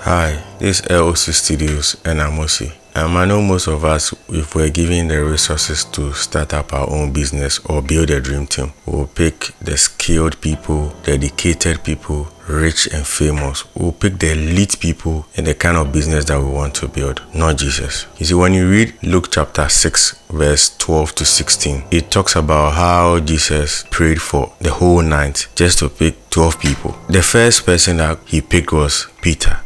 Hi, this is LOC Studios and I'm Osi. I know most of us, if we're given the resources to start up our own business or build a dream team, we'll pick the skilled people, dedicated people, rich and famous. We'll pick the elite people in the kind of business that we want to build, not Jesus. You see, when you read Luke chapter 6, verse 12 to 16, it talks about how Jesus prayed for the whole night just to pick 12 people. The first person that he picked was Peter.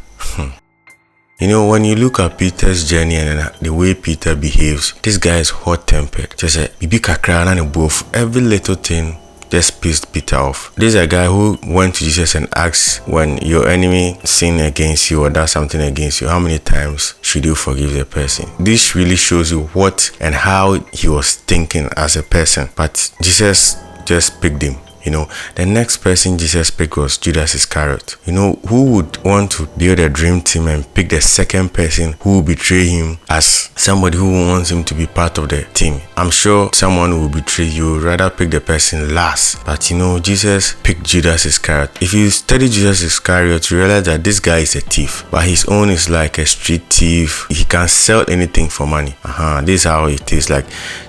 You know, when you look at Peter's journey and the way Peter behaves, this guy is hot-tempered. Just a bibi kakra na both. Every little thing just pissed Peter off. This is a guy who went to Jesus and asked, when your enemy sin against you or does something against you, how many times should you forgive the person? This really shows you what and how he was thinking as a person. But Jesus just picked him. You know, the next person Jesus picked was Judas Iscariot. You know, who would want to build a dream team and pick the second person who will betray him as somebody who wants him to be part of the team? I'm sure someone will betray you, would rather pick the person last. But you know, Jesus picked Judas Iscariot. If you study Judas Iscariot, you realize that this guy is a thief, but his own is like a street thief. He can sell anything for money. This is how it is. Like,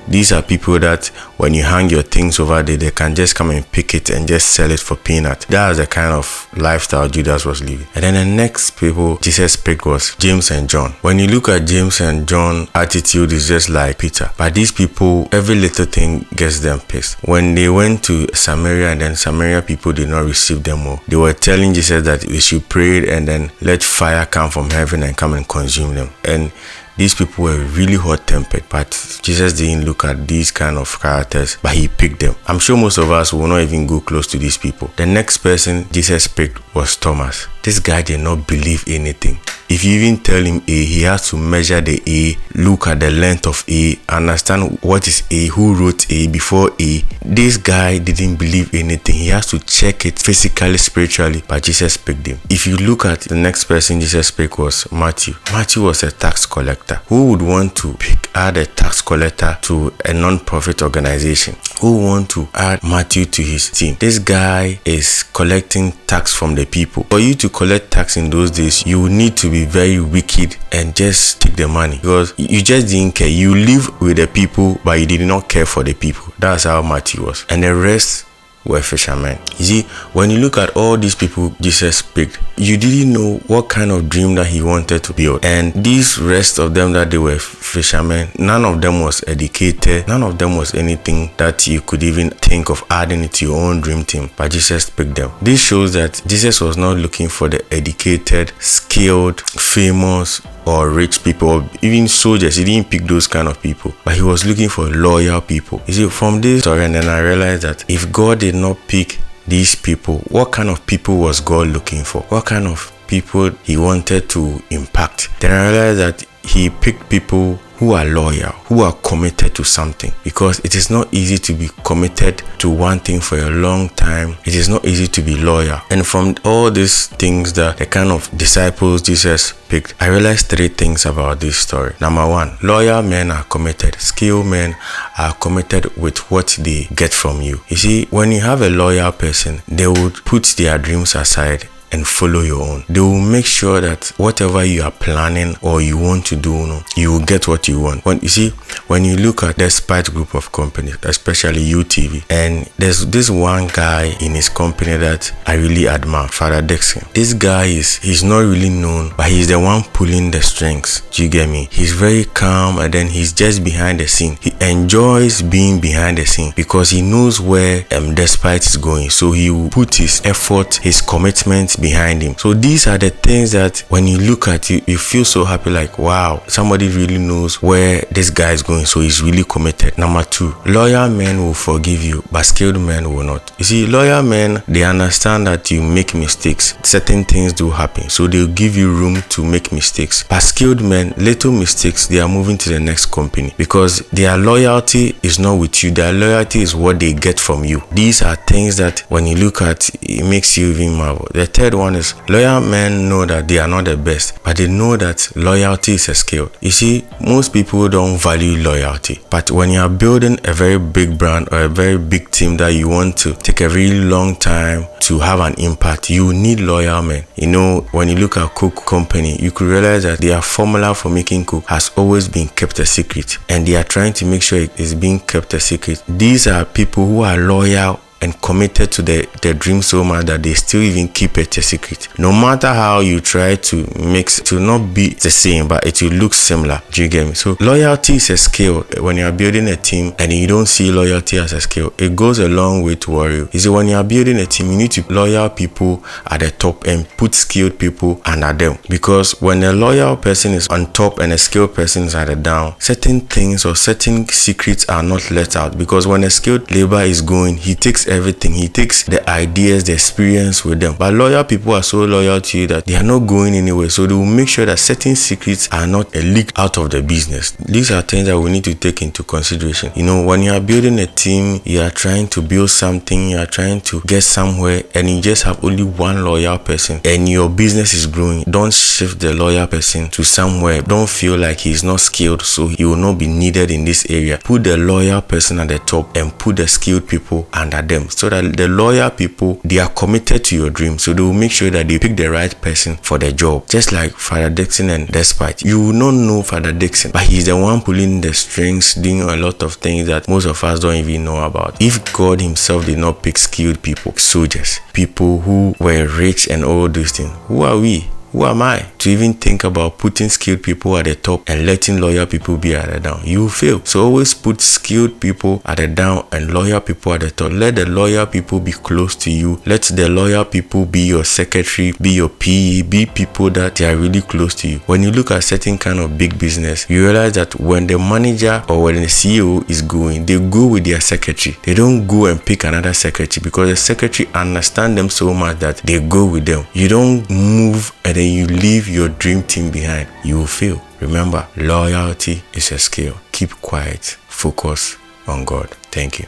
these are people that when you hang your things over there, they can just come and pick it and just sell it for peanut. That was the kind of lifestyle Judas was living. And then the next people Jesus picked was James and John. When you look at James and John's attitude, is just like Peter. But these people, every little thing gets them pissed. When they went to Samaria and then Samaria people did not receive them all, they were telling Jesus that they should pray and then let fire come from heaven and come and consume them. And these people were really hot-tempered, but Jesus didn't look at these kind of characters, but he picked them. I'm sure most of us will not even go close to these people. The next person Jesus picked was Thomas. This guy did not believe anything. If you even tell him A, he has to measure the A, look at the length of A, understand what is A, who wrote A before A. This guy didn't believe anything. He has to check it physically, spiritually, but Jesus picked him. If you look at the next person Jesus picked was Matthew. Matthew was a tax collector. Who would want to add a tax collector to a non-profit organization? Who would want to add Matthew to his team? This guy is collecting tax from the people. For you to collect tax in those days, you would need to be very wicked and just take the money, because you just didn't care. You live with the people, but you did not care for the people. That's how Matthew was. And the rest were fishermen. You see, when you look at all these people Jesus picked, you didn't know what kind of dream that he wanted to build. And these rest of them that they were fishermen, none of them was educated, none of them was anything that you could even think of adding it to your own dream team, but Jesus picked them. This shows that Jesus was not looking for the educated, skilled, famous, or rich people, or even soldiers. He didn't pick those kind of people, but he was looking for loyal people. You see, from this story, and then I realized that if God did not pick these people, what kind of people was God looking for? What kind of people he wanted to impact? Then I realized that he picked people who are loyal, who are committed to something, because it is not easy to be committed to one thing for a long time. It is not easy to be loyal. And from all these things, that the kind of disciples Jesus picked, I realized three things about this story. Number one, loyal men are committed. Skilled men are committed with what they get from you. You see, when you have a loyal person, they would put their dreams aside and follow your own. They will make sure that whatever you are planning or you want to do, you will get what you want. When you see, when you look at the Spite group of companies, especially UTV, and there's this one guy in his company that I really admire, Father Dixon. This guy he's not really known, but he's the one pulling the strings. Do you get me? He's very calm, and then he's just behind the scene. He enjoys being behind the scene because he knows where the Spite is going. So he will put his effort, his commitment behind him. So these are the things that when you look at it, you feel so happy, like, wow, somebody really knows where this guy is going, so he's really committed. Number two, loyal men will forgive you, but skilled men will not. You see, loyal men, they understand that you make mistakes. Certain things do happen, so they'll give you room to make mistakes. But skilled men, little mistakes, they are moving to the next company, because their loyalty is not with you. Their loyalty is what they get from you. These are things that when you look at, it makes you even marvel. The third third one is loyal men know that they are not the best, but they know that loyalty is a skill. You see, most people don't value loyalty, but when you are building a very big brand or a very big team that you want to take a really long time to have an impact, you need loyal men. You know, when you look at Coke company, you could realize that their formula for making Coke has always been kept a secret, and they are trying to make sure it is being kept a secret. These are people who are loyal and committed to their dream so much that they still even keep it a secret. No matter how you try to mix, it will not be the same, but it will look similar. Do you get me? So loyalty is a skill. When you are building a team and you don't see loyalty as a skill, it goes a long way to worry you. You see, when you are building a team, you need to loyal people at the top and put skilled people under them. Because when a loyal person is on top and a skilled person is at the down, certain things or certain secrets are not let out. Because when a skilled labor is going, he takes everything. He takes the ideas, the experience with them. But loyal people are so loyal to you that they are not going anywhere. So they will make sure that certain secrets are not a leak out of the business. These are things that we need to take into consideration. You know, when you are building a team, you are trying to build something, you are trying to get somewhere, and you just have only one loyal person and your business is growing, don't shift the loyal person to somewhere. Don't feel like he's not skilled, so he will not be needed in this area. Put the loyal person at the top and put the skilled people under them, so that the loyal people, they are committed to your dream, so they will make sure that they pick the right person for the job. Just like Father Dixon and Despite, you will not know Father Dixon, but he's the one pulling the strings, doing a lot of things that most of us don't even know about. If God himself did not pick skilled people, soldiers, people who were rich and all those things, who are we? Who am I to even think about putting skilled people at the top and letting loyal people be at the down? You will fail. So always put skilled people at the down and loyal people at the top. Let the loyal people be close to you. Let the loyal people be your secretary, be your PE, be people that they are really close to you. When you look at certain kind of big business, you realize that when the manager or when the CEO is going, they go with their secretary. They don't go and pick another secretary, because the secretary understands them so much that they go with them. You don't move and then you leave your dream team behind. You will fail. Remember, loyalty is a skill. Keep quiet. Focus on God. Thank you.